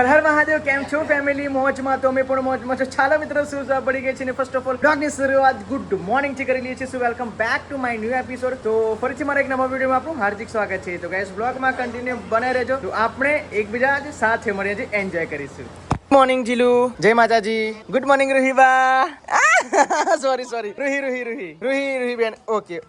હર હર મહાદેવ. કેમ છો ફેમિલી? મોજમાં તો અમે પણ મોજમાં છો. ચાલો મિત્રો, શું પડી ગઈ છે ને ફર્સ્ટ ઓફ ઓલ બ્લોગની શરૂઆત ગુડ મોર્નિંગ થી કરી લઈએ છીએ. સો welcome back to my new episode. તો ફરીથી મારા એક નવા વિડીયોમાં આપણું હાર્દિક સ્વાગત છે. તો ગાઈસ, બ્લોગમાં કન્ટિન્યુ બને રહેજો. તો આપણે એકબીજા સાથે મળીને એન્જોય કરીશું. Good morning Jilu. જય માતાજી. Good morning Ruhiba. Sorry Ruhi બેન. ઓકે.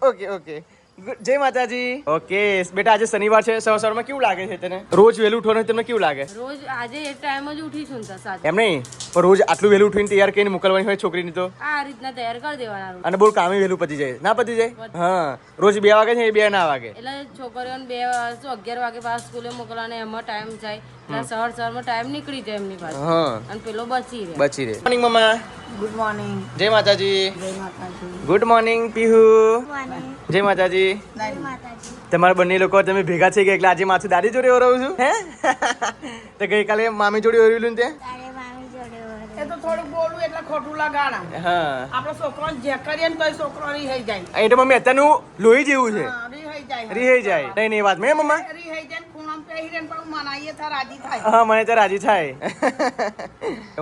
જય માતાજી. ઓકે બેટા, આજે શનિવાર છે. સવારમાં કેવું લાગે છે તને? રોજ વહેલું ઉઠવાનું તમને કેવું લાગે? રોજ આજે એક ટાઈમ જ ઉઠીશું ને સાથે. એમ નહીં, પણ રોજ આટલું વહેલું ઉઠીને તૈયાર કરીને મોકલવાની હોય છોકરીની તો આ રીતના તૈયાર કરી દેવાના. અને બહુ કામે વહેલું પતી જાય. ના પતી જાય? હા, રોજ 2 વાગે છે, 2 ના વાગે. એટલે છોકરીઓને 11 વાગે પાસ સ્કૂલે મોકલવાને એમાં ટાઈમ જાય. સવારમાં ટાઈમ નીકળી જાય એમની પાસે. હા, અને પેલો બચી રહે. Morning mamma. Good morning. જય માતાજી. જય માતાજી. Good morning Pihu. જય માતાજી. તમારા બંને લોકો તમે ભેગા થઈ ગયા એટલે આજે માથું દાદી જોડે ઓરવું છું. હે તો ગઈકાલે મામી જોડે ઓરવેલું ને તે એ તો થોડું બોલવું એટલે ખોટું લગાડા. હા, આપડે છોકરો જે કરીએ ને તો છોકરો રીહાઈ જાય. એટલે મમ્મી અત્યારનું લોહી જેવું છે. રીહાઈ જાય. રીહાઈ જાય. નહીં વાત મેં મમ્મા. રીહાઈ જાય ખૂણામાં પહેરીને પણ મનાઈએ થા રાજી થાય. હા, મને તો રાજી થાય.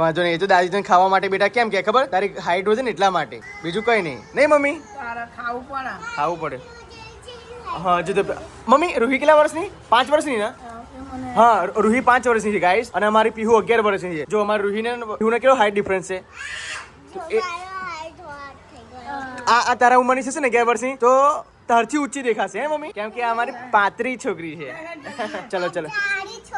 વાંધો નહીં. એ તો દાદી તને ખાવા માટે બેટા કેમ કે ખબર? તારી હાઈટ હોય ને એટલા માટે, બીજું કઈ નહીં. નહીં મમ્મી? તારે ખાવું પડે. ખાવું પડે. હા જો તો મમ્મી, રૂહી કેટલા વર્ષની? 5 વર્ષની ને? હા, રૂહી 5 વર્ષની છે ગાઈસ, અને અમારી પીહુ 11 વર્ષની છે. જો અમારી રૂહીને પીહુને કેવો હાઈટ ડિફરન્સ છે. આ તારા ઉંમરની છે ને 11 વર્ષની, તો તારથી ઊંચી દેખાશે હે મમ્મી, કેમ કે આ અમારી પાતળી છોકરી છે. ચલો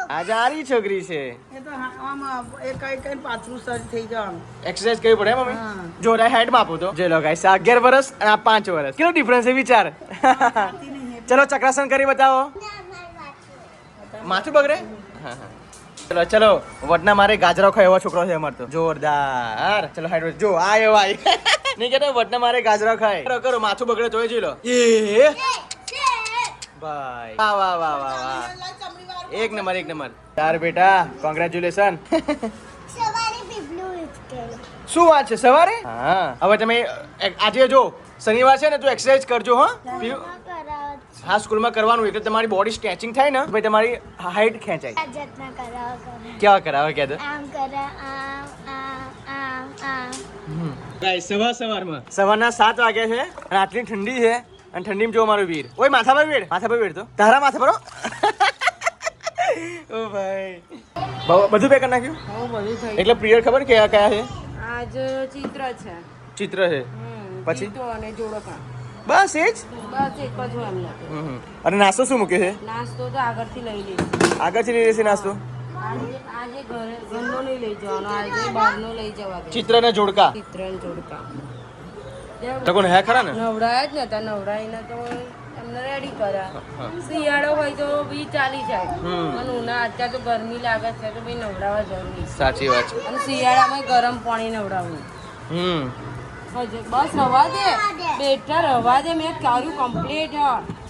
આ જારી છોકરી છે. એ તો આમ એ કઈ પાછું સજ થઈ જવાનું. એક્સરસાઇઝ કરવી પડે મમ્મી. જો હાઈટ માપો તો જો લો ગાઈસ, આ 11 વર્ષ અને આ 5 વર્ષ, કેટલો ડિફરન્સ છે વિચાર. ચલો ચક્રાસન કરી બતાવો. માથું બગડે? ચલો વડના મારે ગાજરા ખાય એવો છોકરો છે અમાર તો જોરદાર. ચલો હાઈટ જો આયો નહીં કેતો વડના મારે ગાજરા ખાય. કરો માથું બગડે તોય જોઈ લો. એ ભાઈ વાહ. એક નંબર. તાર બેટા કોંગ્રેચ્યુલેશન. શું વાત છે સવારે? હા, હવે તમે આજે જો શનિવાર છે ને, તો એક્સરસાઇઝ કરજો. હા, સ્કૂલમાં કરવાનું એટલે તમારી બોડી સ્ટ્રેચિંગ થાય ને, ભાઈ તમારી હાઈટ ખેંચાય. કેવા કરાવે કે તો સવારના 7 વાગ્યા છે અને આટલી ઠંડી છે, અને ઠંડીમાં જો મારું વીર. ઓય માથા પર વેડ તો તારા માથા પર. ઓ ભાઈ, બધું પેક કરી નાખ્યું. બધું થઈ એટલે પિરિયડ ખબર કયા છે? આજ ચિત્ર છે. પછી ચિત્રો અને જોડકા. બસ એ જ. બસ એક જ હોય એમને. અને નાસ્તો શું મૂક્યો છે? નાસ્તો તો આગળથી લઈ લઈશું. આગળથી લઈ લેશે નાસ્તો. આજે ઘરનો નહીં લઈ જવાનો, આજે બહારનો લઈ જવા દે. ચિત્ર ને જોડકા. ચિત્ર અને જોડકા લોકોને હે ખરા ને? નવડાયા જ નતા. નવડાવીને તો એમને રેડી કર્યા. શિયાળો હોય તો બી ચાલી જાય, અને ઉના અત્યારે તો ગરમી લાગે છે તો ભાઈ નવડાવવા જરૂરી. સાચી વાત છે. અને શિયાળામાં ગરમ પાણી નવડાવવું. બસ રવા દે બેટા, રવા દે. મેં કર્યું કમ્પ્લીટ.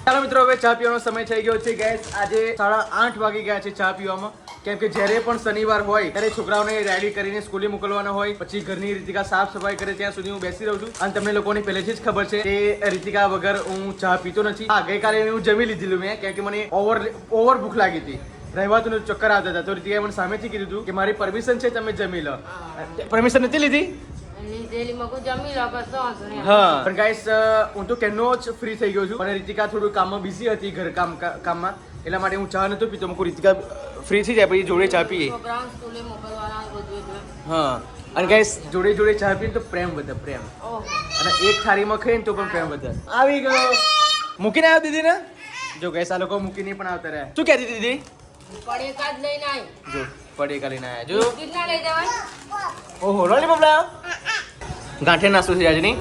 ચાલો મિત્રો, હવે ચા પીવાનો સમય થઈ ગયો છે ગેસ. આજે 8:30 વાગી ગયા છે ચા પીવામાં, કેમ કે જ્યારે પણ શનિવાર હોય ત્યારે છોકરાઓને રેડી કરીને સ્કૂલે મોકલવાના હોય. પછી ઘરની રીતિકા સાફ સફાઈ કરે ત્યાં સુધી હું બેસી રહું છું. અને તમને લોકોને પહેલેથી જ ખબર છે કે રીતિકા વગર હું ચા પીતો નથી. હા, ગઈકાલે હું જમી લીધેલું મેં, કેમ કે મને ઓવર ભૂખ લાગી હતી. રહેવાતું ચક્કર આવતા હતા, તો રીતિકાએ મને સામેથી કીધું હતું કે મારી પરમિશન છે, તમે જમી લો. પરમિશન નથી લીધી. હા, પણ ગાઈસ હું તો કેનો જ ફ્રી થઈ ગયો છું, પણ રીતિકા થોડું કામમાં બિઝી હતી, ઘર કામમાં, એટલા માટે હું ચા નતો પીતો. હું રીતિકા ફ્રી થઈ જાય પછી જોડે ચા પીએ. હા, અને ગાઈસ જોડે ચા પીએ તો પ્રેમ વધે, પ્રેમ. અને એક થાળીમાં ખાઈએ ને તો પણ પ્રેમ વધે. આવી ગયો. મૂકીને આવ્યો દીદી ને. જો ગાઈસ, આ લોકો મૂકીને પણ આવતા રહ્યા. શું કહેતી દીદી? પડેકા જ લઈને આવી. જો પડેકા લઈને આવ્યા. જો કેટલા લઈ જવાય? ઓહો, લોલીપોપ લાવ્યો. ગાંઠે નાસ્તો છે આજે નહીં?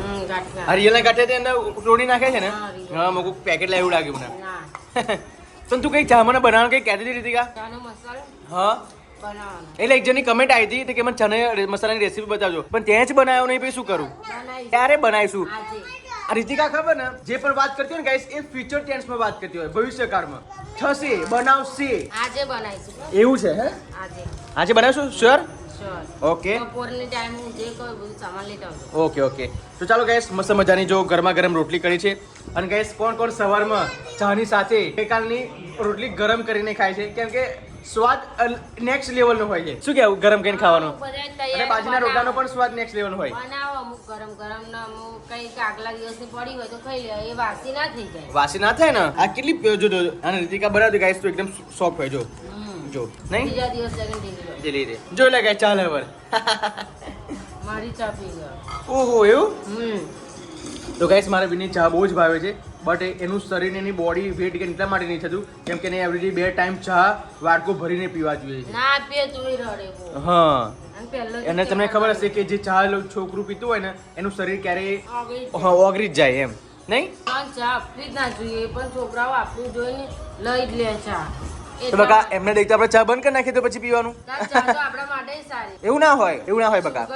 હરિયલના ગાંઠે તે અંદર તોડી નાખે છે ને. હા, મોકું પેકેટ લાવ્યું લાગ્યું મને. પણ તું કઈ ચા મને બનાવવાનું કઈ કહેતી હતી રીતિકા? ચાનો મસાલો હા, બનાવવાનો. એટલે એક જણની કમેન્ટ આવી હતી કે મને ચને મસાલાની રેસીપી બતાવજો, પણ ત્યાં જ બનાવ્યો નહીં. પછી શું કરું? ત્યારે બનાવીશું. આ રીતિકા ખબર ને, જે પણ વાત કરતી હોય ને ગાઈસ, એ ફ્યુચર ટેન્સમાં વાત કરતી હોય, ભવિષ્યકાળમાં. થશે, બનાવશે, આજે બનાવીશું. એવું છે. હે, આજે બનાવશું? શ્યોર. ઓકે, બપોરની ટાઈમ હું જે કોઈ બધું સામાન લેતા આવજો. ઓકે. તો ચાલો ગાઈસ, મસ્ત મજાની જો ગરમા ગરમ રોટલી કરી છે. અને ગાઈસ, કોણ સવારમાં ચાની સાથે ગઈકાલની રોટલી ગરમ કરીને ખાય છે, કેમ કે સ્વાદ નેક્સ્ટ લેવલ નો હોય છે. શું કેવું ગરમ કરીને ખાવાનો? બધા અને તૈયાર બાજરીના રોટલાનો પણ સ્વાદ નેક્સ્ટ લેવલ હોય. બનાવો અમુક ગરમ ગરમ ને અમુક કંઈક આગલા દિવસની પડી હોય તો ખાઈ લે, એ વાસી ના થઈ જાય. વાસી ના થાય ને. આ કેટલી જો અને રીતિકા બનાવતી ગાઈસ તો એકદમ સોફ્ટ હોય જો. જો નહીં બીજા દિવસ લગન ઢીલી હોય. જલી રે જો લે ગાઈસ ચાલે હવે. મારી ચા પી ગયો. ઓહો એવું. તો ગાઈસ મારે વિની ચા બહુ જ ભાવે છે, બટ એનું શરીર એની બોડી વેટ ગેઇન એટલા માટે નહીં થતું કેમ કે એને એવરીડે 2 ટાઈમ ચા વાડકો ભરીને પીવા જોઈએ છે. ના પીએ તોય રડે બહુ. હા, અને પહેલો અને તમને ખબર હશે કે જે ચા છોકરું પીતું હોય ને એનું શરીર ક્યારેય ઓગળી જ જાય એમ નહીં. ચા આપવી જ ના જોઈએ, પણ છોકરાઓ આપવું જોઈએ ને લઈ જ લે ચા. તો બકા એમને દઈ તો આપણે ચા બંધ કરી નાખીએ તો પછી પીવાનું. ચા તો આપણા માટે સારી. એવું ના હોય બકા.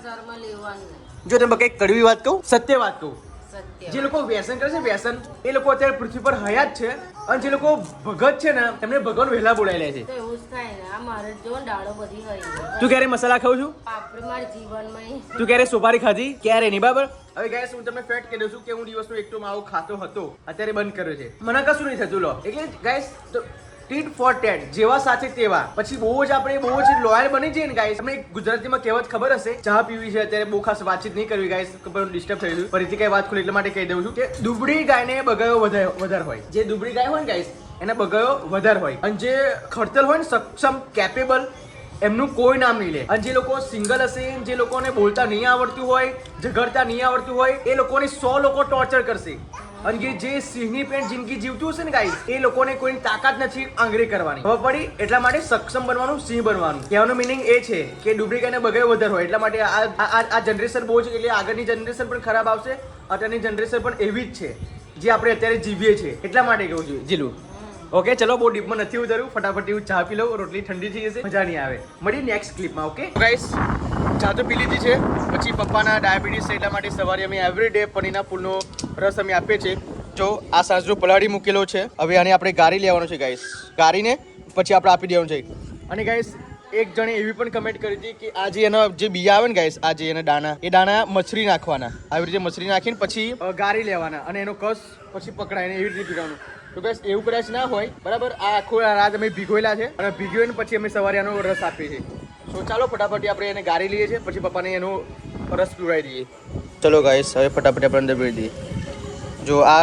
સરમાં લેવાનું નહીં. જો તમે બકા એક કડવી વાત કહું, સત્ય વાત કહું, સત્ય. જે લોકો વ્યસન કરે છે વ્યસન, એ લોકો અત્યારે પૃથ્વી પર હયાત છે, અને જે લોકો ભગત છે ને એમને ભગવાન વહેલા બોલાવી લે છે. તો એવું જ થાય ને. આ મારે જો ને દાડો બધી હોય. તું ક્યારે મસાલા ખાઉં છું? આપણે મારા જીવનમાં તું ક્યારે સોપારી ખાધી? ક્યારે નહીં. બરાબર. હવે ગાઈસ હું તમને ફેક્ટ કહી દઉં છું કે હું દિવસનો એક તો માવો ખાતો હતો, અત્યારે બંધ કર્યો છે. મને કશું નહીં થતું. લો એટલે ગાઈસ ટીટ ફોર ટેટ, જેવા સાથે તેવા. પછી બહુ જ લોયલ બની જઈએ ને ગાઈસ. આપણે ગુજરાતીમાં કહેવત ખબર હશે, ચા પીવી છે અત્યારે બહુ ખાસ વાતચીત નહીં કરવી ગાઈસ, ડિસ્ટર્બ થઈ ગયું. ફરીથી કઈ વાત ખોલી એટલા માટે કહી દઉં છું કે દુબળી ગાયને બગાયો વધારે હોય. જે દુબળી ગાય હોય ને ગાઈસ એને બગાયો વધારે હોય, અને જે ખડતલ હોય ને સક્ષમ કેપેબલ, એમનું કોઈ નામ નહીં લે. અને જે લોકો સિંગલ હશે, જે લોકોને બોલતા નહીં આવડતું હોય, ઝઘડતા નહીં આવડતું હોય, એ લોકોને 100 લોકો ટોર્ચર કરશે. અને જે સિંહની પેન્ટ જિંદગી જીવતું હશે ને ગાઈસ, એ લોકોને કોઈની તાકાત નથી આંગળી કરવાની. ખબર પડી? એટલા માટે સક્ષમ બનવાનું, સિંહ બનવાનું. કહેવાનો મિનિંગ એ છે કે ડુબળી ગાયને બગાયો વધારે હોય. એટલા માટે આ જનરેશન બહુ છે, એટલે આગળની જનરેશન પણ ખરાબ આવશે, અત્યારની જનરેશન પણ એવી જ છે જે આપણે અત્યારે જીવીએ છીએ. એટલા માટે કહું છું જીલું. ઓકે ચલો, બહુ ડીપમાં નથી ઉતરવું, ફટાફટ હું ચા પી લઉં, રોટલી ઠંડી થઈ જશે, મજા નહીં આવે. મળી નેક્સ્ટ ક્લિપમાં. ઓકે ગાઈસ, ચા તો પી લીધી છે. પછી પપ્પાના ડાયાબિટીસ છે એટલા માટે સવારે અમે એવરીડે પનીરના ફૂલનો રસ અમે આપીએ છીએ. જો આ સાસરો પલાળી મૂકેલો છે, હવે આને આપણે ગારી લેવાનો છે ગાઈસ. ગારીને પછી આપણે આપી દેવાનું છે. અને ગાઈસ એક જણે એવી પણ કમેન્ટ કરી હતી કે આ જે એનો જે બિયા આવે ને ગાઈસ, આ જે એના દાણા, એ દાણા મછરી નાખવાના, આવી રીતે મછરી નાખીને પછી ગારી લેવાના, અને એનો કસ પછી પકડાય ને એવી રીતે પીવાનું. તો ગાઈસ એવું કદાચ ના હોય, બરાબર. આ આખો રાત અમે ભીગોયેલા છે, અને ભીગોઈને પછી અમે સવારે આનો રસ આપીએ છીએ. તો ચાલો ફટાફટ આપણે એને ગારી લઈએ છીએ, પછી પપ્પાને એનો રસ પીવડાવી દઈએ. ચલો ગાઈસ, હવે ફટાફટ આપણે અંદર પીવી દઈએ. જો આ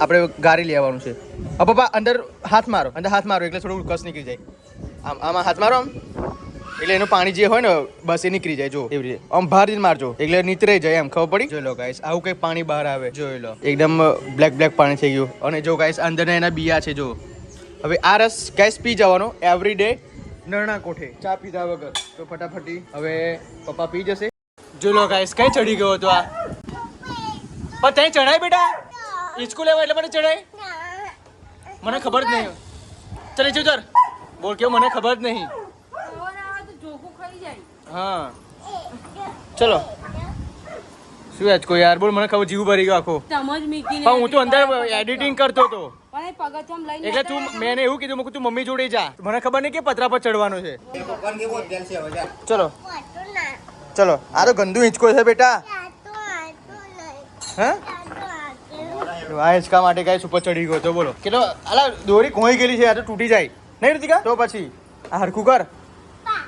આપણે ગારી લેવાનું છે. હવે પપ્પા અંદર હાથ મારો, એટલે થોડું કસ નીકળી જાય. આમાં હાથ મારો, આમ એટલે એનું પાણી જે હોય ને બસ એ નીકળી જાય. જો એવી રીતે આમ બહાર મારજો એટલે નીતરે જાય, એમ ખબર પડી? જોઈ લો ગાઈસ, આવું કઈ પાણી બહાર આવે, જોઈ લો એકદમ બ્લેક પાણી થઈ ગયું. અને જો ગાઈસ અંદર એના બિયા છે. જો હવે આ રસ ગાઈસ પી જવાનો એવરીડે નરણા કોઠે, ચા પીધા વગર. તો ફટાફટી હવે પપ્પા પી જશે. જોઈ લો ગાઈસ, કઈ ચડી ગયો હતો આ. પણ ત્યાં ચડાય બેટા, હિંચકું લેવા એટલે મને ચડાય? મને ખબર જ નહીં. ચલ નીચે ઉતર. બોલ કેવું, મને ખબર જ નહીં. હા ચલો. શું આજ કોઈ યાર, બોલ, મને ખબર, જીવ ભરી ગયો આખો. પણ હું તો અંદર એડિટિંગ કરતો હતો, એટલે તું મેં એવું કીધું તું મમ્મી જોડે જા. મને ખબર નહીં કે પતરા પર ચડવાનો છે. ચલો ચલો. આ તો ગંદુ હિંચકો છે બેટા. હા, આ હિંચકા માટે ગાઈસ ઉપર ચડી ગયો તો બોલો કેટલો. અલા દોરી ખોઈ ગયેલી છે, આ તો તૂટી જાય નહીં ઋતિકા? તો પછી આ હરખું કર.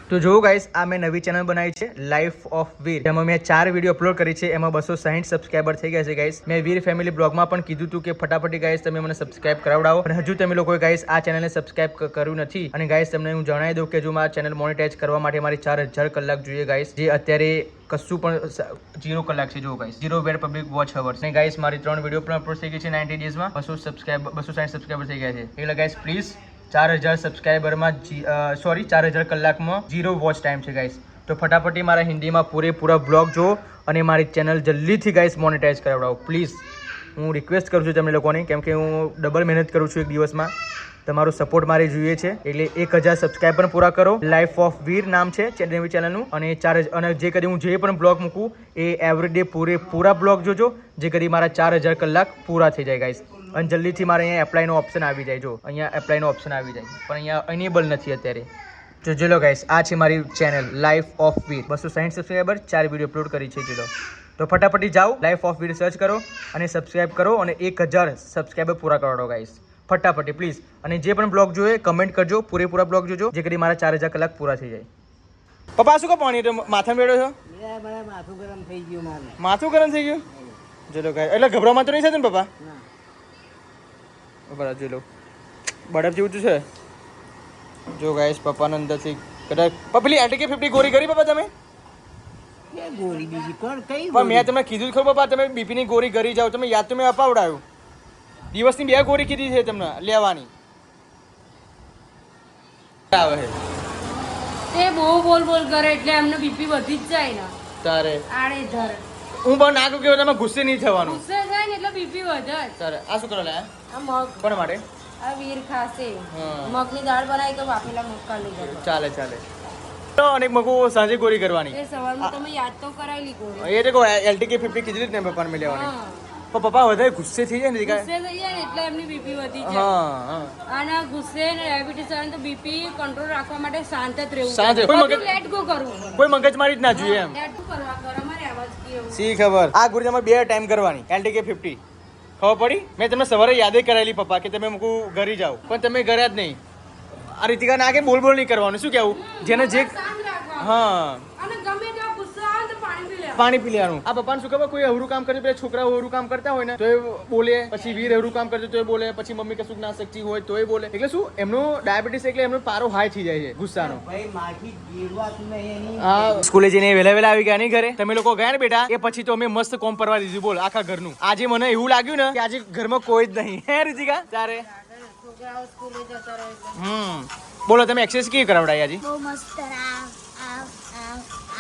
તો જો ગાઈસ, આ મેં નવી ચેનલ બનાવી છે લાઈફ ઓફ વીર. એમાં મેં 4 વિડીયો અપલોડ કરી છે, એમાં 260 સબસ્ક્રાઈબર થઈ ગયા છે ગાઈસ. મેં વીર ફેમિલી બ્લોગમાં પણ કીધું હતું કે ફટાફટી ગાઈસ તમે મને સબસ્ક્રાઈબ કરાવડાવો, અને હજુ તમે લોકોએ ગાઈસ આ ચેનલને સબસ્ક્રાઈબ કર્યું નથી. અને ગાઈસ તમને હું જણાવી દઉં કે જો મારા ચેનલ મોનેટાઈઝ કરવા માટે મારી 4000 કલાક જોઈએ ગાઈસ, જે અત્યારે કશું પણ 0 કલાક છે. જો ગાઈસ 0 વેર પબ્લિક વોચ હવર્સ. ને ગાઈસ મારી 3 વિડીયો પણ અપલોડ થઈ ગઈ છે 90 ડેઝમાં. 260 સબસ્ક્રાઈબર થઈ ગયા છે. એટલે ગાઈસ પ્લીઝ 4000 સબસ્ક્રાઈબરમાં 4000 કલાકમાં 0 વોચ ટાઈમ છે ગાઈસ. તો ફટાફટી મારા હિન્દીમાં પૂરેપૂરા બ્લોગ જો, અને મારી ચેનલ જલ્દીથી ગાઈસ મોનેટાઈઝ કરાવડાવો પ્લીઝ. હું રિક્વેસ્ટ કરું છું તમને લોકોને, કેમ કે હું ડબલ મહેનત કરું છું એક દિવસમાં. તમારો સપોર્ટ મારે જોઈએ છે, એટલે 1000 સબસ્ક્રાઈબર પૂરા કરો. લાઈફ ઓફ વીર નામ છે ચેનલનું. અને 4000, અને જે કરી હું જે પણ બ્લોગ મૂકું એ એવરીડે પૂરા બ્લોગ જોજો, જે કરી મારા 4000 કલાક પૂરા થઈ જાય ગાઈસ. અને જલ્દીથી મારે અહીંયા એપ્લાયનો ઓપ્શન આવી જાય. જો અહીંયા એપ્લાયનો ઓપ્શન આવી જાય, પણ અહીંયા એનેબલ નથી અત્યારે. જો લો ગાઈસ, આ છે મારી channel life of Veer. 260 subscriber, 4 video upload કરી છે. જો તો ફટાફટી જાઓ, લાઈફ ઓફ વીર સર્ચ કરો અને સબસ્ક્રાઈબ કરો, અને 1000 સબસ્ક્રાઈબર પૂરા કરાવો ગાઈસ. ફટાફટી પ્લીઝ. અને જે પણ બ્લોગ જોઈએ કમેન્ટ કરજો, પૂરેપૂરા બ્લોગ જોજો, જે કરી મારા 4000 કલાક પૂરા થઈ જાય. પપ્પા શું કો પાણી માથા મેળો છો? માથું ગરમ થઈ ગયું મારે. માથું ગરમ થઈ ગયું? ચલો ગાય એટલે ગભરામાં તો નહીં થતું ને પપ્પા? બરાબર જોઈ લો બરફ જેવું છે. જો ગાઈસ પપ્પાના અંદરથી કદાચ પેલી LTK 50 ગોળી કરી પપ્પા તમે? ગોળી બીજી કોણ કઈ પણ મેં તમને કીધું ખરું પપ્પા તમે બીપી ની ગોળી કરી જાવ, તમે યાદ તો મેં અપાવડાયું. દિવસની 2 ગોળી કીધી છે તમને લેવાની. આવે છે તે બહુ બોલ કરે એટલે એમને બીપી વધી જ જાય ને તારે. આડે ધર હું પણ ના કહું કે તમે ગુસ્સે નહીં થવાનું ગુસ્સે થાય ને એટલે બીપી વધે જ. તારે. આ શું કરો લે? આ મગ કોણ માટે? આ વીર ખાશે હા. મગની દાળ બનાવી તો બાફેલા મગ કાઢી જાય. ચાલે ચાલે. તો અને મગો સાંજે ગોળી કરવાની. એ સવારમાં તમે યાદ તો કરાયેલી ગોળી. એ દેખો LTK 50 કીધી જ ને પપ્પાને મેં લેવાની. હા. પણ પપ્પા વધારે ગુસ્સે થઈ જાય ને દીકા. ગુસ્સે થઈ જાય ને એટલે એમની બીપી વધી જાય. હા હા. અને ગુસ્સે ને ડાયાબિટીસ આવે તો બીપી કંટ્રોલ રાખવા માટે શાંત જ રહેવું. શાંત રહેવું. કોઈ મગજ- લેટ ગો કરવું. કોઈ મગજમારી જ ના જોઈએ એમ. લેટ ગો કરવા ગરમ જ આવાજ કેવું. સી ખબર. આ ગોળી તમારે 2 ટાઈમ કરવાની LTK 50. ખબર પડી? મેં તમને સવારે યાદ કરાયેલી પપ્પા કે તમે મૂકું ઘરે જાઓ, પણ તમે ગયા જ નહીં. આ રીતિકા ના કે બોલ નહીં કરવાનું. શું કેવું? જેને જે શાંત રાખવાનું. હા અને ગમે તેવો ગુસ્સો આવે તો પાણી પી લેવાનું. પાણી પી લેવાનું. આ પપ્પાને શું ખબર કોઈ અવરું કામ કરે પેલા છોકરાઓ અવરું કામ કરતા હોય ને તો એ બોલે, પછી વીર અવરું કામ કરતો તો એ બોલે, પછી મમ્મી કશું ના શકતી હોય તો એ બોલે. એટલે શું એમનો ડાયાબિટીસ એટલે એમનો પારો હાઈ થઈ જાય છે ગુસ્સાનો. ભાઈ માથી ગીરવાતું નહીં એની. હા સ્કૂલે જઈને વહેલા આવી ગયા નહીં ઘરે? તમે લોકો ગયા ને બેટા એ પછી તો અમે મસ્ત કોમ પરવા દીધું બોલ આખા ઘરનું. આજે મને એવું લાગ્યું ને કે આજે ઘરમાં કોઈ જ નહીં. હે રીતિકા? તારે છોકરાઓ સ્કૂલે જતા રહે છે. બોલો તમે એક્સરસાઇઝ કેવી કરાવડાવી આજે? બહુ મસ્ત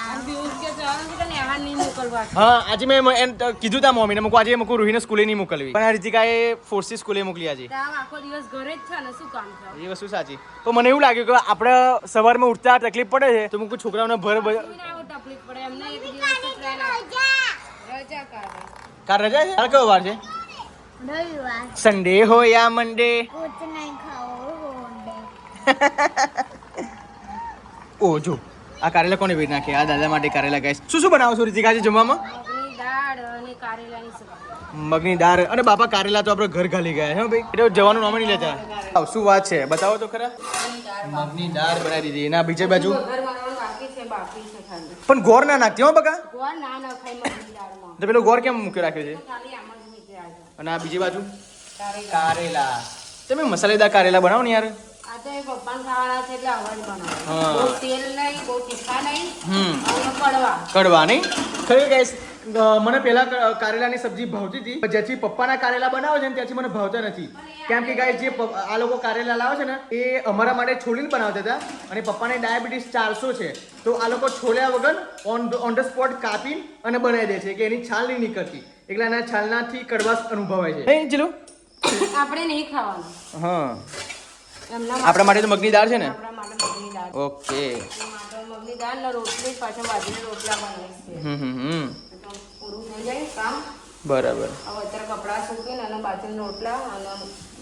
અને દિવસ કે જવાનું છે કે નેહાન નહીં મોકલવા. હા આજે મેં એમ કીધું તા મમ્મીને મૂકું આજે મૂકું રૂહીને સ્કૂલે નહીં મોકલવી, પણ આ રીતિકાએ ફોર્સથી સ્કૂલે મોકલી આજે. તો આમ આખો દિવસ ઘરે જ છે ને શું કામ છે? એ વસ્તુ સાચી. તો મને એવું લાગ્યું કે આપણે સવારમાં ઉઠતા તકલીફ પડે છે તો મૂકું છોકરાઓને કોઈને આવો તકલીફ પડે એમને એક દિવસ તો ટ્રેન રજા કાઢે. કાર રજા છે? કાલ કયો વાર છે? રવિવાર સન્ડે હો યા મંડે? કુછ નહીં ખાઓ હોંડે. ઓ જો આ કારેલા કોને વેચ નાખે? આ દાદા માટે કારેલા ગાઈસ. શું શું બનાવો છો રીતિકા આજે જમવામાં? મગની દાળ અને કારેલાની સબ્જી. મગની દાળ અને બાપા કારેલા તો આપણે ઘર ખાલી ગયા હે ભાઈ. એટલે જવાનું નામ નહીં લેતા. આવ શું વાત છે બતાવો તો ખરા. મગની દાળ બનાવી દીધી. એના બીજે બાજુ વઘાર મારવાનું બાકી છે ખાલી. પણ ગોળ ના નાખતી હો બકા. ગોળ ના નખાય મગની દાળમાં. તો પેલો ગોળ કેમ મૂક્યો રાખ્યો છે? ખાલી આમ જ નીકળ્યા છે. અને આ બીજી બાજુ કારેલા. કારેલા. તમે મસાલેદાર કારેલા બનાવો ને યાર. આ તો એ પપ્પાને ખાવાના છે એટલે આવા જ બનાવે. હા. બહુ તેલ નહીં બહુ તીખા નહીં અને કડવા. કડવા નહીં ખરી ગાઈસ. મને પહેલા કારેલાની સબ્જી ભાવતી હતી પણ જ્યાંથી પપ્પાના કારેલા બનાવે છે ને ત્યાંથી મને ભાવતા નથી. કેમ કે ગાઈસ જે આ લોકો કારેલા લાવે છે ને એ અમારા માટે છોલીને બનાવતા હતા અને પપ્પાને ડાયાબિટીસ 400 છે તો આ લોકો છોલ્યા વગર ઓન ધ સ્પોટ કાપીને અને બનાવી દે છે કે એની છાલ નહીં નીકળતી એટલે એના છાલનાથી કડવાશ અનુભવાય છે. નહીં ચલો આપણે નહીં ખાવાનું. હા એમના આપણા માટે તો મગની દાળ છે ને? આપણા માટે મગની દાળ. ઓકે. એ માટે મગની દાળ ને રોટલી પાછળ બાજરીના રોટલા બનાવીશ. તો પૂરું થઈ જાય કામ. બરાબર. હવે અત્યારે કપડાં સૂકવીને અને બાજરીના રોટલા અને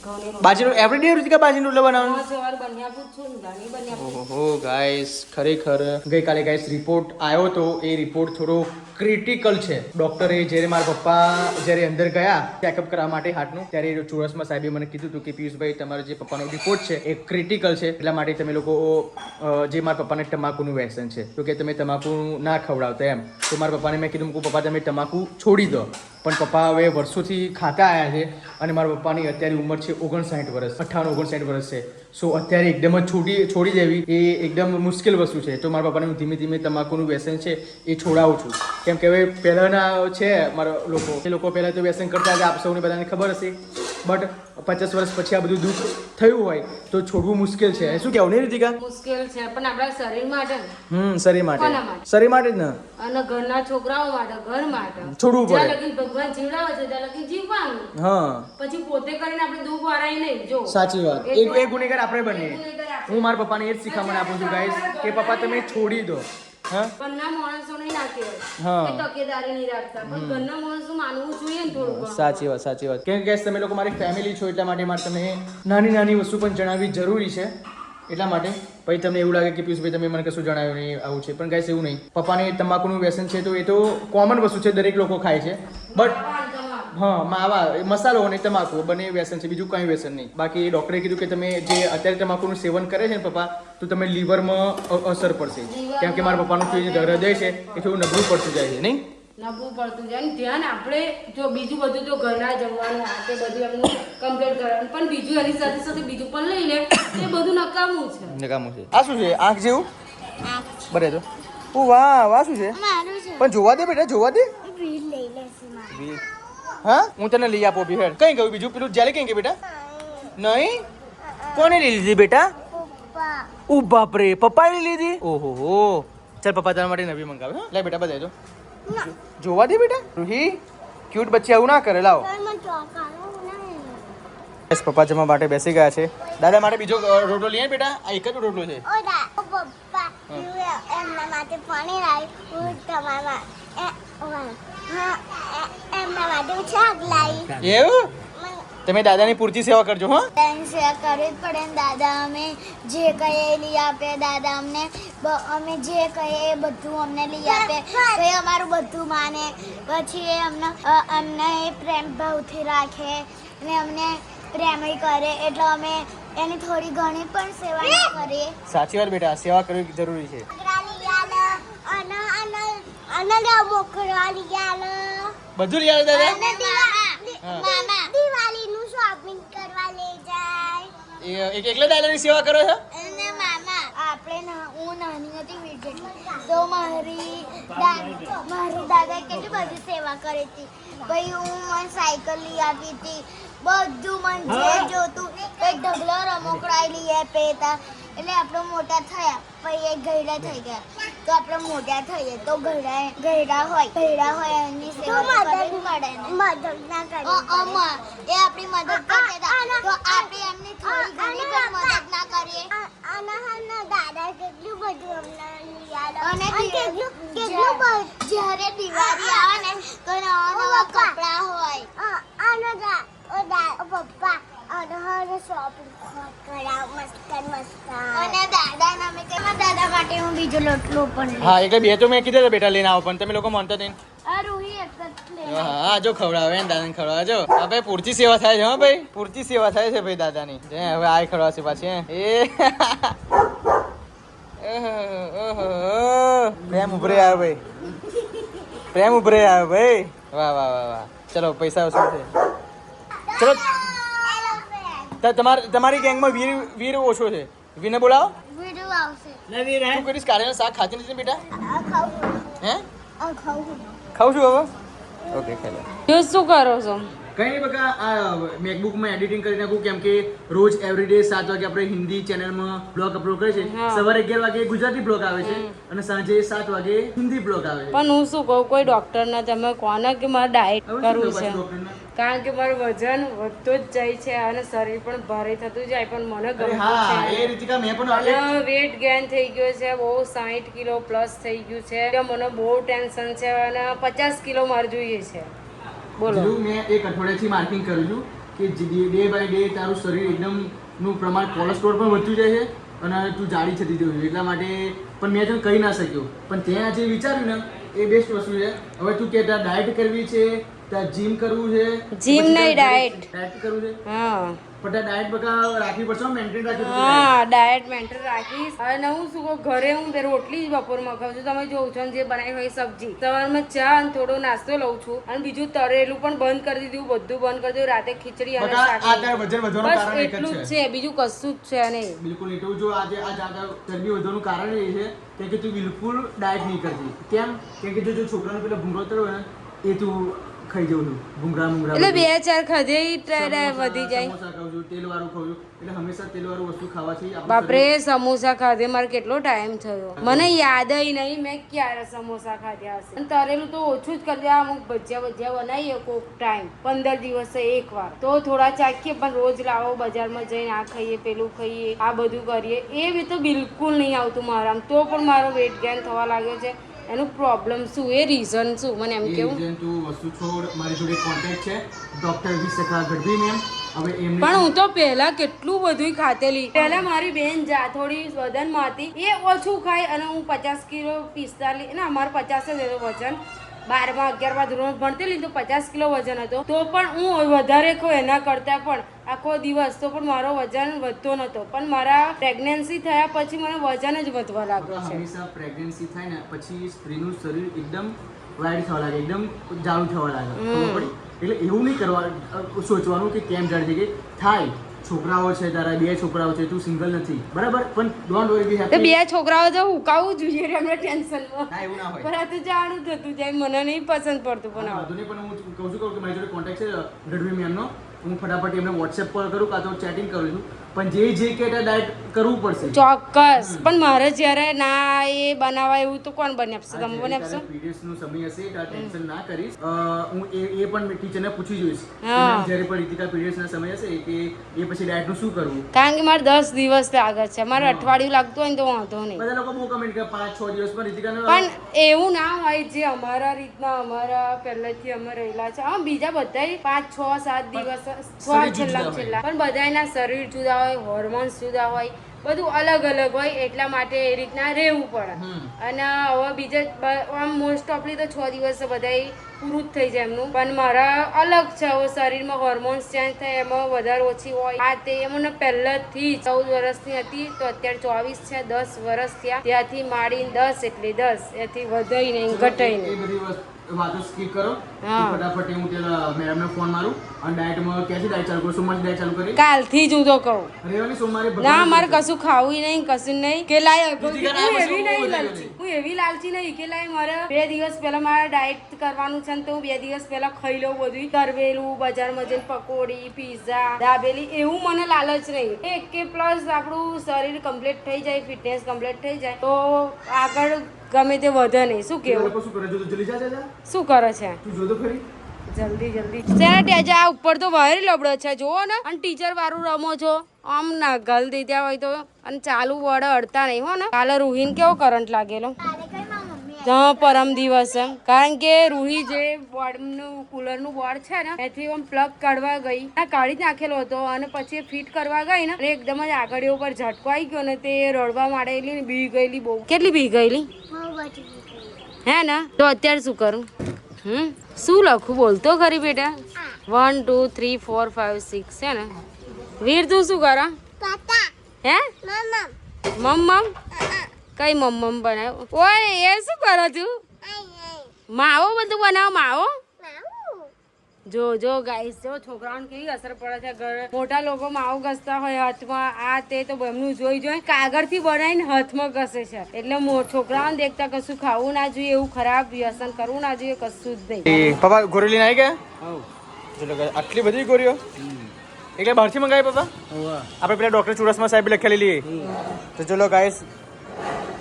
ઘઉંની રોટલી. બાજરીનો એવરીડે રીતિકા બાજરીનો રોટલા બનાવવાનો? સવાર બન્યા પૂછું ને દાની બન્યા પૂછું. ઓહો ગાઈસ ખરેખર ગઈકાલે ગાઈસ રિપોર્ટ આવ્યો તો એ રિપોર્ટ થોડો ક્રિટિકલ છે. ડોક્ટરે જ્યારે મારા પપ્પા જ્યારે અંદર ગયા ચેકઅપ કરવા માટે હાર્ટનું ત્યારે ચોરસમાં સાહેબે મને કીધું હતું કે પિયુષભાઈ તમારો જે પપ્પાનો રિપોર્ટ છે એ ક્રિટિકલ છે એટલા માટે તમે લોકો જે મારા પપ્પાને તમાકુનું વ્યસન છે તો કે તમે તમાકુ ના ખવડાવતા એમ. તો મારા પપ્પાને મેં કીધું કે પપ્પા તમે તમાકુ છોડી દો પણ પપ્પા હવે વર્ષોથી ખાતા આવ્યા છે અને મારા પપ્પાની અત્યારે ઉંમર છે 59 વર્ષ 58-59 વર્ષ છે. સો અત્યારે એકદમ જ છોડી દેવી એ એકદમ મુશ્કેલ વસ્તુ છે. તો મારા પપ્પાને હું ધીમે ધીમે તમાકુનું વ્યસન છે એ છોડાવું છું. કેમ કે હવે પહેલાંના છે મારા લોકો એ લોકો પહેલાં તો વ્યસન કરતા હતા આપ સૌને બધાને ખબર હશે બટ 50 વર્ષ પછી આ બધું દુઃખ થયું હોય તો છોડવું મુશ્કેલ છે. શું કહેવું નહીં રીતિકા? મુશ્કેલ છે પણ આપણા શરીર માટે ને શરીર માટે. કોના માટે? શરીર માટે જ ને. અને ઘરના છોકરાઓ માટે ઘર માટે છોડવું પડે. જ્યાં લગી ભગવાન જીવડાવે છે ત્યાં લગી જીવવાનું. હા પછી પોતે કરીને આપણે દુઃખ વાળાય નહીં. જો સાચી વાત. એટલે એક ગુનેગાર આપણે બનીએ. ગુનેગાર આપણે. હું મારા પપ્પાને એ જ શીખામણ આપું છું ગાઈસ કે પપ્પા તમે છોડી દો. હા ઘરના માણસો નહીં ના હા. કહેવાય કે તકેદારી નહીં રાખતા પણ ઘરના માણસો માનવું જોઈએ ને થોડું ઘણું. સાચી વાત. કેમ કે તમે લોકો મારી ફેમિલી છો એટલા માટે મારે તમને નાની વસ્તુ પણ જણાવવી જરૂરી છે એટલા માટે. પછી તમને એવું લાગે કે પિયુષભાઈ તમે મને કશું જણાવ્યું નહીં આવું છે પણ ગાઈસ એવું નહીં. પપ્પાને તમાકુનું વ્યસન છે તો એ તો કોમન વસ્તુ છે દરેક લોકો ખાય છે બટ હા માવા મસાલો અને તમાકુ બંને વ્યસન છે, બીજું કંઈ વ્યસન નહીં. બાકી ડોક્ટરે કીધું કે તમે જે અત્યારે તમાકુનું સેવન કરે છે ને પપ્પા, તો તમે લીવરમાં અસર પડશે. કેમ કે મારા પપ્પાનું જે હૃદય છે એ થોડું નબળું પડતું જાય છે, નહીં નબળું પડતું જાય ને ધ્યાન આપણે જો બીજું બધું તો ઘરના જમવાનું આ તે બધું એમનું કમ્પ્લીટ કરવાનું, પણ બીજું એની સાથે સાથે બીજું પણ લઈ લે એ બધું નકામું છે. નકામું છે. આ શું છે? આંખ જેવું બરે તો ઓ વાહ વાહ શું છે? મારું છે પણ જોવા દે બેટા, જોવા દે. બીજ લઈ લેશે મારું. હા હું તને લઈ આપો બી હેડ. કઈ ગયું બીજું પેલું જેલી કઈ ગઈ બેટા? નહીં કોને લઈ લીધી બેટા? પપ્પા ઓ બાપ રે, પપ્પાએ લઈ લીધી? ઓહો હો. ચાલ પપ્પા તારા માટે નવી મંગાવે. હા લે બેટા બધાય તો જોવા દે બેટા. રૂહી ક્યુટ બચ્ચી આવું ના કરે. લાવો મને ચોકાનો નહીં. બસ પપ્પા જમવા માટે બેસી ગયા છે. દાદા માટે બીજો રોટલો લઈએ બેટા. આ એક જ રોટલો છે. ઓ પપ્પા એમના માટે પાણી લાવી, હું તમારા એમના માટે હું શાક લાવી. એવું તમે દાદાની પૂરતી સેવા કરજો. હા દાદાની સેવા કરવી જ પડે ને. દાદા અમે જે કહીએ એ લઈ આપે. દાદા અમને અમે જે કહીએ એ બધું અમને લઈ આપે. તો એ અમારું બધું માને. પછી એ અમને એ પ્રેમ ભાવથી રાખે અને અમને પ્રેમ કરે, એટલે અમે એની થોડી ઘણી પણ સેવા કરીએ. સાચી વાત બેટા, સેવા કરવી જરૂરી છે. બધું લઈ આવે દાદા. મામા દિવાળીનું શોપિંગ કરવા લઈ જાય. એકલા દાદાની સેવા કરો છો? અને મામા હું નાની હતી વિજેટમાં, તો મારી દાદા કેટલી બધી સેવા કરી હતી. ભાઈ હું મને સાયકલ લઈ આપી હતી, બધું મને જે જોતું. કઈ ઢગલો રમકડા લઈ આપે હતા. એટલે આપણે મોટા થયા પછી એક ગયડા થઈ ગયા, તો આપણે મોટા થઈએ તો ગયડા હોય એની સેવા કરવી પડે ને. મદદ ના કરે એ આપણી મદદ કરતા હતા, તો આપણે એમની થોડી ઘણી પણ મદદ ના કરીએ. દાદા કેટલું બધું અમને અને કેટલું જ્યારે દિવાળી આવે ને તો નવા નવા કપડા હોય. પપ્પા દાદા માટે હું બીજો લોટલો પણ હા એટલે બે તો મેં કીધા હતા બેટા લઈને આવો, પણ તમે લોકો માનતા નહીં. રૂહી એક જ લે. હા જો ખવડાવે ને દાદાને ખવડાવે. જો હા ભાઈ પૂરતી સેવા થાય છે. હા ભાઈ પૂરતી સેવા થાય છે ભાઈ દાદાની. હવે આ ખવડાવશે પાછી. પ્રેમ ઉભરે આવે ભાઈ, પ્રેમ ઉભરે આવે ભાઈ. વાહ વાહ વાહ વાહ. ચલો પૈસા વસૂલ છે. ચલો તમારી ગેંગમાં વીર ઓછો છે. વીરને બોલાવો. વિડિયો આવશે. તું કરીશ કાર્યનું શાક ખાતી નથી બેટા? હે ખાવું ખાવ છું હવે. ઓકે ખાઈ લે. તમે શું કરો છો? કઈ નહીં બકા, આ મેકબુકમાં એડિટિંગ કરી નાખું. કેમ કે રોજ એવરીડે 7 વાગે આપણે હિન્દી ચેનલમાં બ્લોગ અપલોડ કરીએ છીએ. હા. સવારે 11 વાગે ગુજરાતી બ્લોગ આવે છે અને સાંજે 7 વાગે હિન્દી બ્લોગ આવે છે. પણ હું શું કહું, કોઈ ડોક્ટર ના તમે કોને કે મારે ડાયટ હવે શું કરવું થયું છે, પાછું ડૉક્ટરને? કારણ કે મારું વજન વધતું જ જાય છે અને શરીર પણ ભારે થતું જાય, પણ મને અરે ગમતું હા છે એ રીતિકા મેં પણ અને વેટ ગેઇન થઈ ગયો છે, બહુ 60 કિલો પ્લસ થઈ ગયું છે. એટલે મને બહુ ટેન્શન છે અને 50 કિલો મારે જોઈએ છે. બોલો. જેવું મેં એક અઠવાડિયાથી માર્કિંગ કરું છું કે ડે બાય ડે તારું શરીર એકદમ નું પ્રમાણ કોલેસ્ટ્રોલ પણ વધતું જાય છે અને તું જાડી થતી જવું છે. એટલા માટે પણ મેં તને કહી ના શક્યો, પણ ત્યાં જે વિચાર્યું ને એ બેસ્ટ વસ્તુ છે. હવે તું કે તારે ડાયટ કરવી છે, તારે જીમ કરવું છે? જીમ નહીં, ડાયટ. ડાયટ કરવું છે હા પણ તારે ડાયટ બકા રાખવી પડશે, મેન્ટેન રાખવી પડશે. હા ડાયટ મેન્ટેન રાખીશ. અને હું શું કહું, ઘરે હું બે રોટલી જ બપોરમાં ખાઉં છું. તમે જોઉં છો ને જે બનાવી હોય સબ્જી. સવારમાં ચા અને થોડો નાસ્તો લઉં છું અને બીજું તળેલું પણ બંધ કરી દીધું, બધું બંધ કરી દીધું. રાતે ખીચડી અને બકા શાક. આ તારે વજન વધવાનું બસ કારણ એક એટલું જ જ છે. છે, બીજું કશું જ છે નહીં. બિલકુલ એટલું. જો આજે આ જાડા ચરબી વધવાનું કારણ એ છે કે તું બિલકુલ ડાયટ નહીં કરતી. કેમ? કેમ કે જો છોકરાનો પેલો ભૂંગળો તળ્યો ને એ તું ખાઈ જવું છું. ભૂંગળા એટલે 2-4 ખાધે વધી જાય. સમોસા ખાઉં છું, તેલ વાળું ખાઉં છું. એટલે હંમેશા તેલ વાળું વસ્તુ ખાવાથી આપણું બાપરે સમોસા ખાધે મારે કેટલો ટાઈમ થયો, મને યાદ નહીં મેં ક્યારે સમોસા ખાધ્યા હશે. અને તળેલું તો ઓછું જ કરી દે. અમુક ભજીયા બનાવીએ કોક ટાઈમ 15 દિવસે એકવાર તો થોડા ચાખીએ, પણ રોજ લાવો બજારમાં જઈને આ ખાઈએ પેલું ખાઈએ આ બધું કરીએ એ બી તો બિલકુલ નહીં આવતું મારામાં. તો પણ મારો વેટ ગેઇન થવા લાગ્યો છે. એનું પ્રોબ્લેમ શું, એ રીઝન શું મને એમ કેવું. રીઝન તું વસ્તુ છોડ. મારી જોડે કોન્ટેક્ટ છે ડોક્ટર વિશેખા ગઢવી મેમ. હવે એમને પણ હું તો પહેલા કેટલું બધું ખાતેલી. પહેલા મારી બેન થોડી વજનમાં હતી, એ ઓછું ખાય અને હું 50 કિલો 45 ના અમારે 50 જ હતું વજન, 12માં 11માં ધોરણ ભણતી લીધું 50 કિલો વજન હતો તો પણ હું વધારે કહું એના કરતાં પણ આખો દિવસ તો પણ મારો વજન વધતો નહોતો પણ મારા પ્રેગ્નન્સી થયા પછી મને વજન જ વધવા લાગ્યું છે. હંમેશા પ્રેગ્નન્સી થાય ને પછી સ્ત્રીનું શરીર એકદમ વાઇડ થવા લાગે, એકદમ જાડું થવા લાગે, ખબર પડી? એટલે એવું નહીં કરવા સોચવાનું કે કેમ જાડ થઈ ગઈ. થાય, છોકરાઓ છે તારા, 2 છોકરાઓ છે, તું સિંગલ નથી, બરાબર, પણ ડોન્ટ વરી બી તો હેપી. 2 છોકરાઓ તો હુકાવું જોઈએ એમને ટેન્શનમાં. ના એવું ના હોય. પણ આ તો જાણું થતું જાય, મને નહીં પસંદ પડતું પણ આવું. વાંધો નહીં, પણ હું કહું છું કે મારી જોડે કોન્ટેક્ટ છે ગઢવી મેમનો, હું ફટાફટ એમને વોટ્સએપ પર કરું કાં તો ચેટિંગ કરું છું, પણ જે કે ડાયટ કરવું પડશે. ચોક્કસ, પણ મારે જ્યારે ના એ બનાવાય એવું તો કોણ બનાવશે? તમે બનાવશો? પીરિયડ્સ નો સમય હશે એટલે ટેન્શન ના કરીશ. હું એ પણ ટીચરને પૂછી જોઈશ હા. જ્યારે પણ રીતિકા પીરિયડ્સ ના સમય હશે કે એ પછી ડાયટ નું શું કરવું. કારણ કે મારે 10 દિવસ લાગે છે, મારે અઠવાડિયું લાગતું હોય ને તો વાંધો નહીં. બધા લોકો બહુ કમેન્ટ કરે 5-6 દિવસ પર રીતિકા પણ એવું ના હોય જે અમારા રીતના અમારા પહેલેથી અમે રહેલા છે. હા, બીજા બધાય 5, 6, 7 દિવસ છેલ્લા પણ બધાના શરીર જુદા હોય, હોર્મોન્સ જુદા હોય, બધું અલગ અલગ હોય, એટલા માટે એ રીતના રહેવું પડે. અને હવે બીજા આમ મોસ્ટ ઓફલી તો 6 દિવસ બધાય પૂરું જ થઈ જાય એમનું, પણ મારા અલગ છે. હવે શરીરમાં હોર્મોન્સ ચેન્જ થાય એમાં વધારે ઓછી હોય. આ તે એમને પહેલેથી 14 વર્ષની હતી તો અત્યારે 24 છે, 10 વર્ષ થયા, ત્યાંથી માંડીને 10 એટલે 10, એથી વધાઈ નહીં ઘટાઈ એ નહીં. બધી વાતો સ્કીપ કરો. હા. ફટાફટ હું પેલા મેડમને ફોન મારું અને ડાયટમાં ક્યાંથી ડાયટ ચાલુ કરું, સોમવારથી ડાયટ ચાલુ કરી કાલથી જ હું તો કહું રહેવાની. સોમવારે ના, મારે કશું ખાવું નહીં, કશું નહીં કે લાય બીજી હું કાંઈ એવી વસ્તુ નહીં બહુ લાલચી, હું એવી લાલચી નહીં કે લાય મારે 2 દિવસ પહેલા મારે ડાયટ કરવાનું છે ને તો હું 2 દિવસ પહેલા ખાઈ લઉં બધું તરવેલું, બજારમાં જઈને પકોડી, પીઝા, દાબેલી, એવું મને લાલચ નહીં. એક કે પ્લસ આપણું શરીર કમ્પ્લીટ થઈ જાય, ફિટનેસ કમ્પ્લીટ થઈ જાય તો આગળ ગમે તે વધે નહીં. શું કેવું? લોકો શું કરે જો જલ્દી જા શું કરે છે? તું જોતો ખરી. જલ્દી શેના ટેજા આ ઉપર તો વાયર લબડો છે જોવો ને, અને ટીચર વાળું રમો છો આમ ના ગલ દીધા હોય તો, અને ચાલુ વડે અડતા નહીં હો ને. કાલે રૂહીને કેવો કરંટ લાગેલો? હા, પરમ દિવસ, કારણ કે રૂહી જે બોર્ડનું કુલરનું બોર્ડ છે ને એથી આમ પ્લગ કાઢવા ગઈ, કાઢી જ નાખેલો હતો અને પછી ફિટ કરવા ગઈ ને એકદમ જ આગળીઓ પર ઝટકો આવી ગયો ને તે રડવા માંડેલી ને બી ગયેલી બહુ. કેટલી બી ગયેલી હે ને? તો અત્યારે શું કરું? શું લખું બોલતો ખરી બેટા? 1 2 3 4 5 6 છે ને. વીર તું શું કરા? હે મમ કઈ મમ બનાવ? ઓય એ શું કરો તું? માવો બધું બનાવો, માવો. જો ગાઈસ, જો છોકરાઓને કેવી અસર પડે છે. ઘરે મોટા લોકો માવો ઘસતા હોય હાથમાં, આ તે તો એમનું જોઈ કાગળથી બનાવીને હાથમાં ઘસે છે. એટલે છોકરાઓને દેખતા કશું ખાવું ના જોઈએ, એવું ખરાબ વ્યસન કરવું ના જોઈએ, કશું જ નહીં. પપ્પા ગોરી લઈને આવી ગયા? ચલો આટલી બધી ગોરીઓ એટલે બહારથી મંગાવી પપ્પા? આપણે પેલા ડોક્ટર ચુડાસમા સાહેબ લખેલી. તો ચલો ગાઈસ,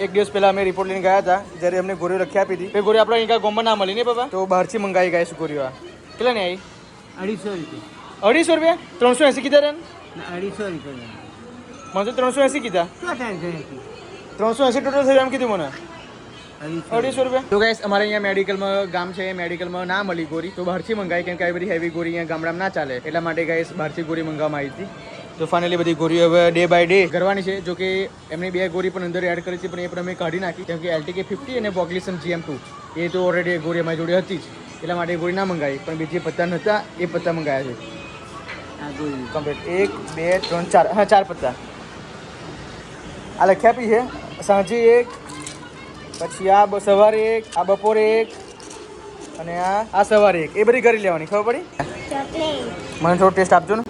એક દિવસ પહેલા અમે રિપોર્ટ લઈને ગયા હતા જ્યારે અમને ગોરીઓ લખી આપી હતી. એ ગોરી આપણે અહીંયા ગોમાં ના મળી ને પપ્પા, તો બહારથી મંગાવી ગાઈસ ગોરીઓ. આ કેટલા ને આવી? 250 રૂપિયા. 380 કીધા રે? 250 રૂપિયા. મને તો 380 કીધા. 380 ટોટલ થઈ એમ કીધું મને. 250 રૂપિયા. તો ગાઈસ, અમારે અહીંયા મેડિકલમાં ગામ છે, મેડિકલમાં ના મળી ગોરી તો બહારથી મંગાવી, કેમ કે આવી બધી હેવી ગોરી અહીંયા ગામડામાં ના ચાલે, એટલા માટે ગાઈસ બહારથી ગોરી મંગાવવામાં આવી હતી. તો ફાઇનલી બધી ગોરીઓ હવે ડે બાય ડે કરવાની છે. જો કે એમની 2 ગોરી પણ અંદર એડ કરી છે, પણ એ પણ અમે કાઢી નાખી, કેમ કે LTK 50 અને બોગ્લિસમ GM2 એ તો ઓલરેડી ગોરી અમારી જોડે હતી જ, એટલા માટે ગોરી ના મંગાવી. પણ બીજી પત્તા નહોતા, એ પત્તા મંગાવ્યા છે કમ્પ્લીટ. 1 2 3 4, હા 4 પત્તા આ લખ્યા આપી છે. સાંજે 1, પછી આ સવારે 1, આ બપોરે 1 અને આ સવારે 1, એ બધી કરી લેવાની. ખબર પડી? મને થોડો ટેસ્ટ આપજો ને.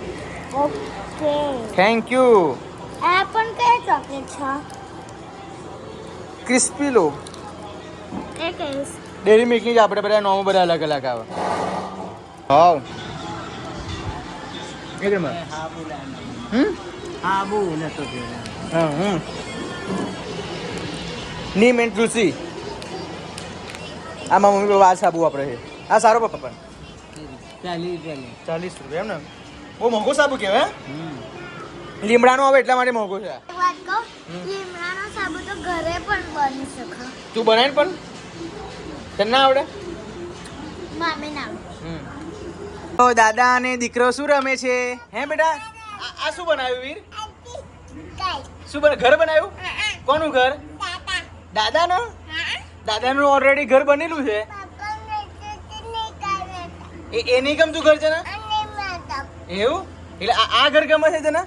Thank you. આ પણ કઈ ચોકલેટ છે? ક્રિસ્પી લો. એ કઈ ડેરી મિલ્કની જ આપણે બધા નોમો બધા અલગ અલગ આવે. હાવ એક નંબર. આબુ નતો હા નીમ એન્ડ તુલસી. આમાં મમ્મી પપ્પા આ સાબુ વાપરે છે. આ સારો પપ્પા પણ 40 રૂપિયા એમ ને? બહુ મોંઘો સાબુ કહેવાય. લીમડાનો આવે એટલા માટે મોંઘો છે. એક વાત કહું, લીમડાનો સાબુ તો ઘરે પણ બની શકે. તું બનાવીને પણ તને ના આવડે? મામે ના. તો દાદા અને દીકરો શું રમે છે? હે બેટા, આ શું બનાવ્યું વીર? શું ઘર બનાવ્યું? કોનું ઘર? દાદાનું? દાદાનું ઓલરેડી ઘર બનેલું છે. એ નહીં ગમતું ઘર છે ને અને માતા એવું એટલે આ ઘર ગમે છે તને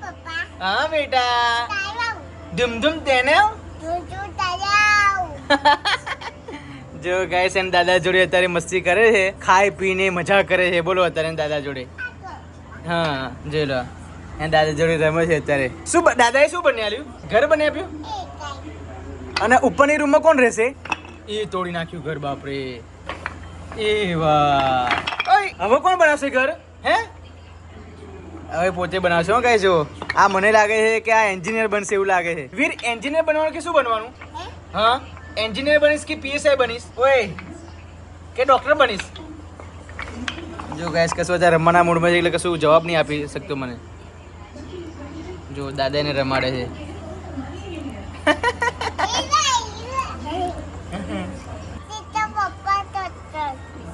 પપ્પા હા બેટા તારાવ ધૂમ ધૂમ તેને તું તારાવ જો ગાઈસ એન દાદા જોડે અત્યારે મસ્તી કરે છે ખાઈ પીને મજા કરે છે બોલો અત્યારે એન દાદા જોડે હા જોઈ લો એન દાદા જોડે રમે છે અત્યારે શું દાદાએ શું બની આલ્યું ઘર બની આપ્યું અને ઉપરની રૂમમાં કોણ રહેશે એ તોડી નાખ્યું ઘર બાપરે એ વાહ ઓય હવે કોણ બનાવશે ઘર હે હવે પોતે બનાવશો હો ગાઈસ જો આ મને લાગે છે કે આ એન્જિનિયર બનશે એવું લાગે છે વીર એન્જિનિયર બનવાનું કે શું બનવાનું હા એન્જિનિયર બનીશ કે પીએસઆઈ બનીશ ઓય કે ડોક્ટર બનીશ જો ગાઈસ કશું અત્યારે રમવાના મૂડમાં છે એટલે કશું જવાબ નહીં આપી શકતો મને જો દાદા એને રમાડે છે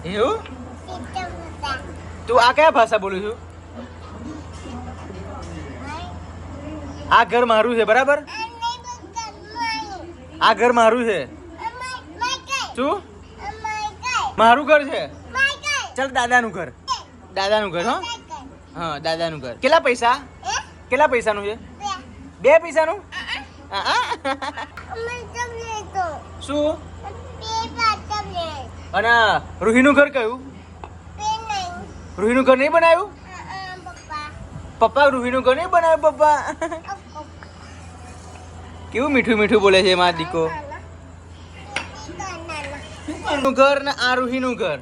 એવું તું આ કયા ભાષા બોલું છું આ ઘર મારું છે બરાબર આ ઘર મારું છે શું મારું ઘર છે ચાલ દાદાનું ઘર હો હા દાદાનું ઘર કેટલા પૈસાનું છે 2 પૈસાનું શું અને રૂહીનું ઘર કયું રૂહીનું ઘર નહીં બનાવ્યું પપ્પા રૂહીનું ઘર નહીં બનાવ્યું પપ્પા કેવું મીઠું મીઠું બોલે છે મારા દીકો ઘર ને આ રૂહીનું ઘર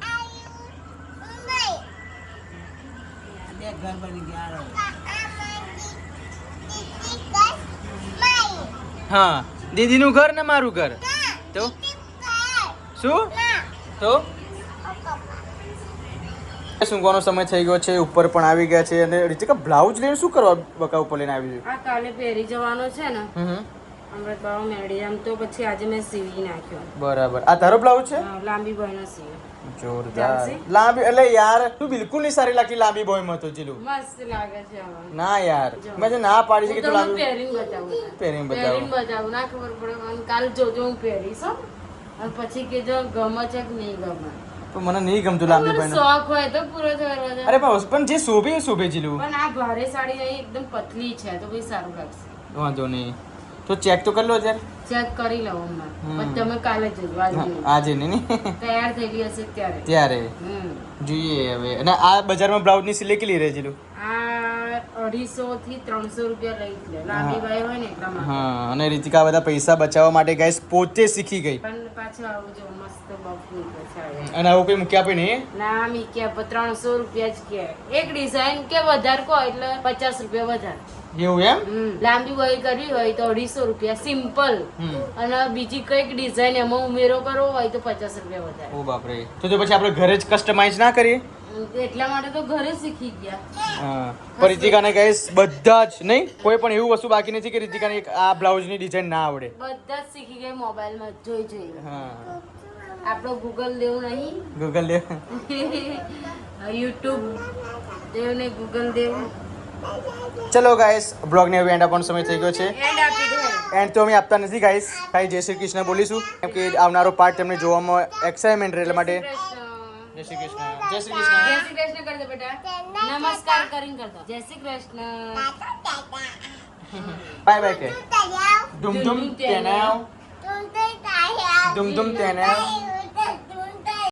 ઘર બની ગયા હા દીદીનું ઘર ને મારું ઘર તો શું તો સૂંઘવાનો સમય થઈ ગયો છે ઉપર પણ આવી ગયા છે અને રીતિકા બ્લાઉઝ લઈને શું કરવા બકા ઉપર લઈને આવી આ કાલે પહેરી જવાનો છે ને છે અમૃત બાબા મેડિયમ તો પછી આજે મેં સીવી નાખ્યો બરાબર આ તારો બ્લાઉઝ છે હા, લાંબી બહેનો સીવી જોરદાર ચાલશે? લાંબી એટલે યાર તું બિલકુલ નહીં સારી લાગતી લાંબી બોય માં તો જીલું મસ્ત લાગે છે હવે ના યાર મેં તો ના પાડી છે કે તું હું લાંબી પહેરીને બતાવું પહેરીને બતાવો. બતાવું ના ખબર પડે અને કાલ જોજો હું પહેરીશ હો. અને પછી કેજો ગમે છે કે નહીં ગમે પણ મને નહીં ગમતું લાંબી મને બોય શોખ હોય તો પૂરો થયો છે. અરે પણ જે શોભે એ શોભે જીલું પણ આ ભારે સાડી નહીં એકદમ પતલી છે તો ભાઈ સારું લાગશે વાંધો નહીં તો ચેક તો કરી લો યાર ચેક કરી લઉં હમણાં પછી તમે કાલે જોજો આજે નહીં. આજે નહીં તૈયાર થયેલી હશે ત્યારે ત્યારે હમ. જોઈએ હવે અને આ બજારમાં બ્લાઉઝ ની સિલે કેટલી રહે જીલું આ 250 થી 300 રૂપિયા લઈ લે લાંબી વાય હોય ને એટલા માટે હા અને રીતિકા બધા પૈસા બચાવવા માટે ગાઈસ પોતે શીખી ગઈ પણ પાછું આવું જો મસ્ત બફ નીકળે છે આ. અને આવું કોઈ મૂક્યા આપે નહીં ના મીક્યા પર 300 રૂપિયા જ કે એક ડિઝાઇન કે વધારે કહો એટલે 50 રૂપિયા વધારે એવું એમ લાંબી વહી કરવી હોય તો 250 રૂપિયા સિમ્પલ હમ. અને બીજી કઈક ડિઝાઇન એમાં ઉમેરો કરવો હોય તો 50 રૂપિયા વધારે ઓ બાપરે તો પછી આપણે ઘરે જ કસ્ટમાઇઝ ના કરીએ એટલા માટે તો ઘરે શીખી ગયા હા પણ રીતિકાને ગાઈસ બધા જ નહીં કોઈ પણ એવું વસ્તુ બાકી નથી કે રીતિકાને એક આ બ્લાઉઝની ડિઝાઇન ના આવડે બધા જ શીખી ગયા મોબાઈલમાં જોઈ જોઈ હા આપણો ગૂગલ દેવ નહીં ગૂગલ લે યુટ્યુબ દેવ ને ગૂગલ દેવ ચલો ગાઈસ બ્લોગને હવે એન્ડ આપવાનો સમય થઈ ગયો છે એન્ડ આપી દે એન્ડ તો અમે આપતા નથી ગાઈસ ખાલી જય શ્રી કૃષ્ણ બોલીશું કેમ કે આવનારો પાર્ટ તમને જોવામાં એક્સાઇટમેન્ટ રહે એટલા માટે જય શ્રી કૃષ્ણ જય શ્રી કૃષ્ણ જય શ્રી કૃષ્ણ કરી દો બેટા નમસ્કાર કરીને કર દો જય શ્રી કૃષ્ણ બાય બાય કે ધૂમ ધૂમ તેનાવ ધૂમ ધૂમ તેનાવ